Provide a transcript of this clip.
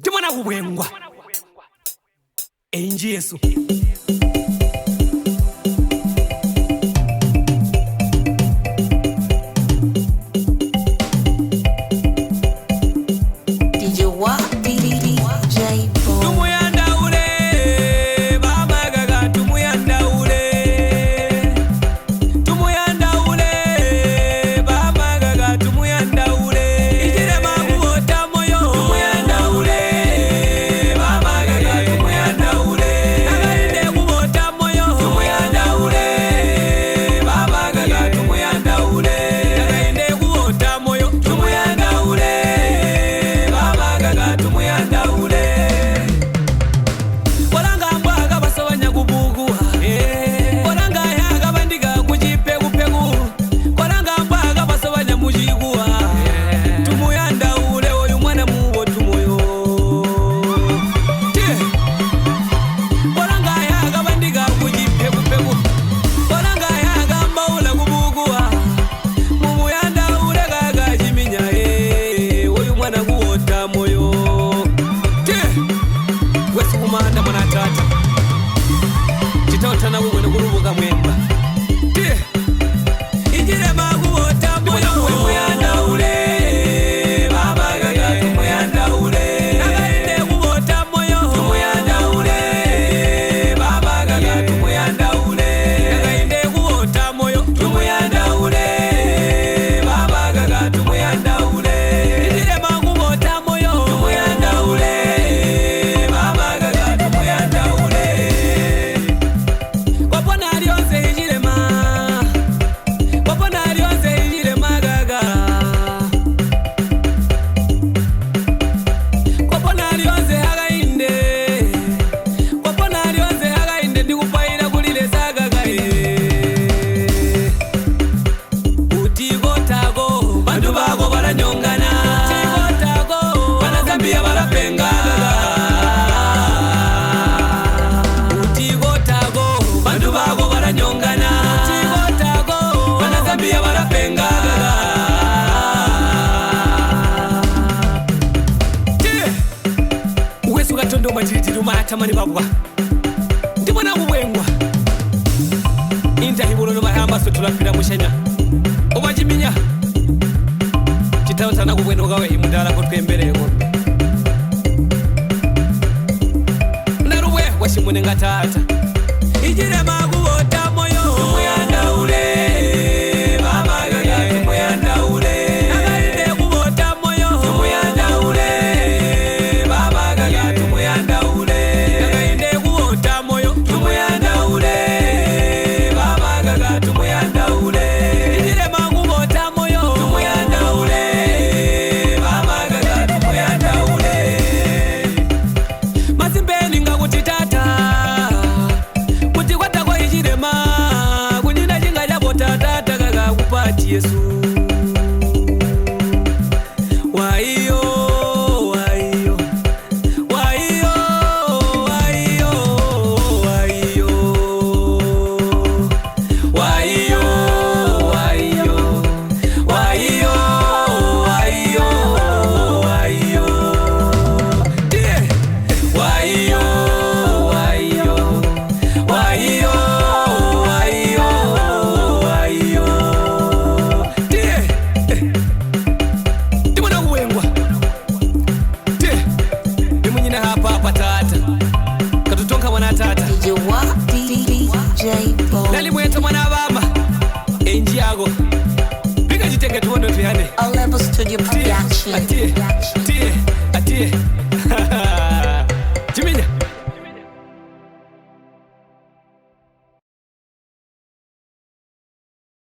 Jumana kubwengwa enji Yesu DJ Wa DJ Bo Tumuyanda ule baba gaga tumuyanda ule baba gaga tumuyanda ule ijire makuota moyo tumuyanda ule baba gaga tumuyanda ule againde kuota moyo tumuyanda ule baba gaga tumuyanda ule againde kuota moyo tumuyanda ule baba gaga tumuyanda ule Olanga mbwaga basabanya kubuguha Olanga yaga bandiga kujipe kupegu Olanga mbwaga basabanya mujiguha Tumuyanda ule oyu mwana mubo tumoyo Olanga yaga bandiga kujipe kupegu Olanga yaga mbaula kubuguha Mumuyanda ule gaga jiminya oyu mwana kuota moyo Wesu kumanda mwana tata Chitota na wewe nukurubuka mwemba Ijire makuota moyo Tumuyanda ule Baba gaga tumuyanda ule Againde kuota moyo Tumuyanda ule Baba gaga tumuyanda ule Againde kuota moyo Tumuyanda ule Baba gaga tumuyanda ule Ijire makuota moyo Tumuyanda ule Baba gaga tumuyanda ule Wapona alionze ijirema Wapona alionze ijirema gaga Wapona alionze againde Wapona alionze againde ndikupaira kulile sagaga Utigotago bantu bako baranyongana Utigotago banazambia barapenga Utigotago bantu bako baranyongana Utigotago banazambia barapenga Uwesu gatondo majiritiru matamani babwa Ndibona kubwengwa Intahibulo no mahamba so tulapira mushenya Obajiminya Chitawutana kubweno gawe imundala ko twemberego Naruwe washimune ngatata Ijire makuota moyo Tumuyanda ule Baba gaga tumuyanda ule Againde kuota moyo Tumuyanda ule Baba gaga tumuyanda ule Againde kuota moyo Tumuyanda ule Baba gaga tumuyanda ule Ijire makuota moyo Tumuyanda ule Baba gaga tumuyanda ule Masimbeni ngakutitata Kuti kwata kwa ijirema Kunina jinga jabo tatata gaga kupati Yesu Waiyo, waiyo Waiyo, waiyo, waiyo Waiyo, waiyo Waiyo, waiyo, waiyo Die Waiyo, waiyo Waiyo, waiyo, waiyo Die Ndibona kuwengwa Die Ndimunyina hapa tata Katutonka mwana tata DJ Wa DJ Bo Nali mweta mwana baba Enji yago Pika jitenge tuondo tuyane All Level Studio Production. Atie